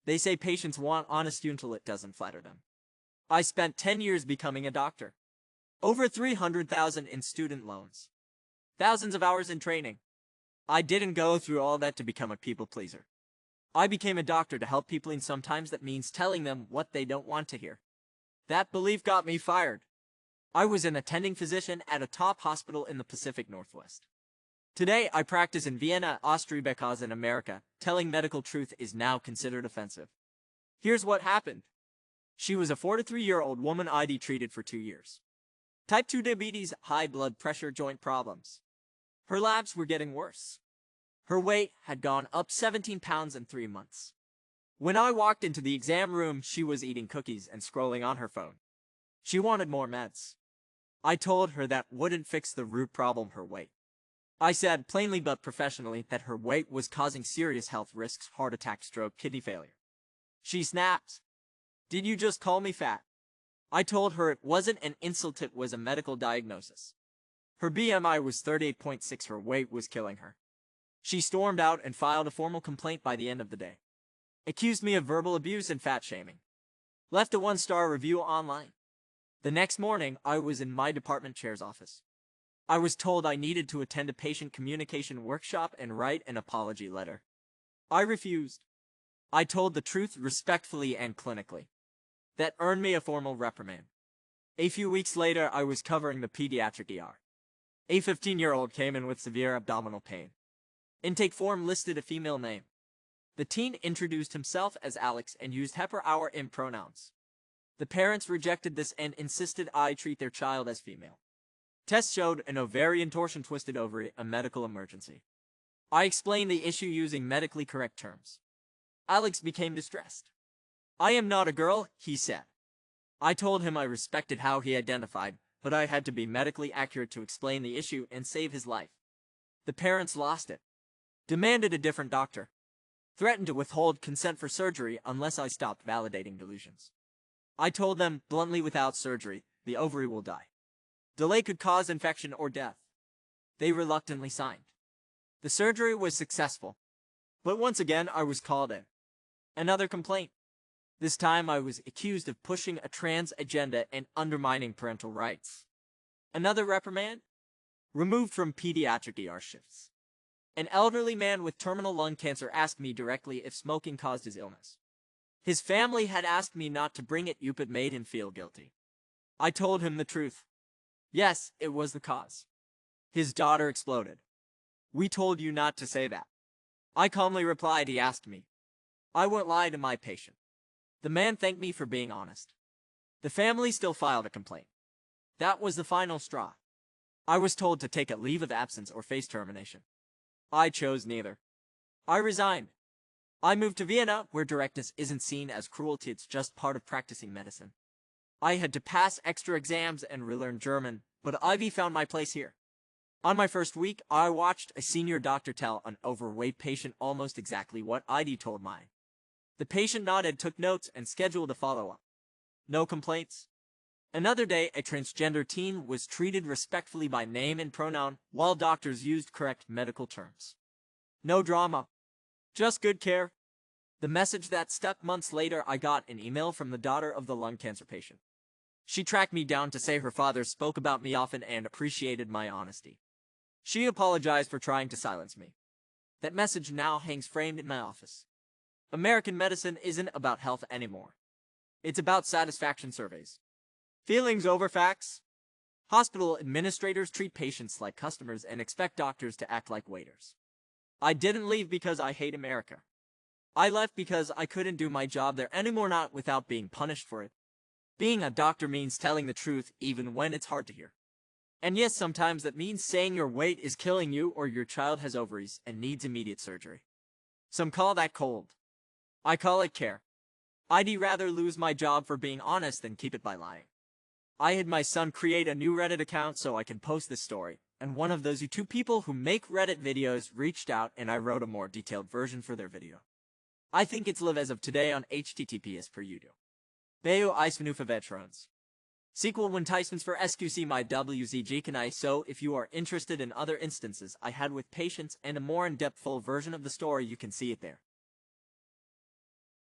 They say patients want honest until it doesn't flatter them. I spent 10 years becoming a doctor. Over 300,000 in student loans. Thousands of hours in training. I didn't go through all that to become a people pleaser. I became a doctor to help people, and sometimes that means telling them what they don't want to hear. That belief got me fired. I was an attending physician at a top hospital in the Pacific Northwest. Today, I practice in Vienna, Austria because in America, telling medical truth is now considered offensive. Here's what happened. She was a 43-year-old woman I'd treated for 2 years. Type 2 diabetes, high blood pressure, joint problems. Her labs were getting worse. Her weight had gone up 17 pounds in 3 months. When I walked into the exam room, she was eating cookies and scrolling on her phone. She wanted more meds. I told her that wouldn't fix the root problem, her weight. I said plainly but professionally that her weight was causing serious health risks: heart attack, stroke, kidney failure. She snapped. Did you just call me fat? I told her it wasn't an insult, it was a medical diagnosis. Her BMI was 38.6, her weight was killing her. She stormed out and filed a formal complaint by the end of the day. Accused me of verbal abuse and fat shaming. Left a 1-star review online. The next morning, I was in my department chair's office. I was told I needed to attend a patient communication workshop and write an apology letter. I refused. I told the truth respectfully and clinically. That earned me a formal reprimand. A few weeks later, I was covering the pediatric ER. A 15-year-old came in with severe abdominal pain. Intake form listed a female name. The teen introduced himself as Alex and used he, her in pronouns. The parents rejected this and insisted I treat their child as female. Tests showed an ovarian torsion, twisted ovary, a medical emergency. I explained the issue using medically correct terms. Alex became distressed. I am not a girl, he said. I told him I respected how he identified, but I had to be medically accurate to explain the issue and save his life. The parents lost it. Demanded a different doctor. Threatened to withhold consent for surgery unless I stopped validating delusions. I told them bluntly, without surgery, the ovary will die. Delay could cause infection or death. They reluctantly signed. The surgery was successful. But once again, I was called in. Another complaint. This time I was accused of pushing a trans agenda and undermining parental rights. Another reprimand. Removed from pediatric ER shifts. An elderly man with terminal lung cancer asked me directly if smoking caused his illness. His family had asked me not to bring it up, but made him feel guilty. I told him the truth. Yes, it was the cause. His daughter exploded. We told you not to say that. I calmly replied. He asked me. I won't lie to my patient. The man thanked me for being honest. The family still filed a complaint. That was the final straw. I was told to take a leave of absence or face termination. I chose neither. I resigned. I moved to Vienna, where directness isn't seen as cruelty, it's just part of practicing medicine. I had to pass extra exams and relearn German, but Ivy found my place here. On my first week, I watched a senior doctor tell an overweight patient almost exactly what I'd told mine. The patient nodded, took notes, and scheduled a follow-up. No complaints. Another day, a transgender teen was treated respectfully by name and pronoun, while doctors used correct medical terms. No drama. Just good care. The message that stuck. Months later, I got an email from the daughter of the lung cancer patient. She tracked me down to say her father spoke about me often and appreciated my honesty. She apologized for trying to silence me. That message now hangs framed in my office. American medicine isn't about health anymore. It's about satisfaction surveys. Feelings over facts. Hospital administrators treat patients like customers and expect doctors to act like waiters. I didn't leave because I hate America. I left because I couldn't do my job there anymore, not without being punished for it. Being a doctor means telling the truth even when it's hard to hear. And yes, sometimes that means saying your weight is killing you or your child has ovaries and needs immediate surgery. Some call that cold. I call it care. I'd rather lose my job for being honest than keep it by lying. I had my son create a new Reddit account so I can post this story, and one of those YouTube people who make Reddit videos reached out and I wrote a more detailed version for their video. I think it's live as of today on https per YouTube. Bayo Isvanu for veterans. Sequel when Tysons for SQC my WZG can I, so if you are interested in other instances I had with patients and a more in-depth full version of the story, you can see it there.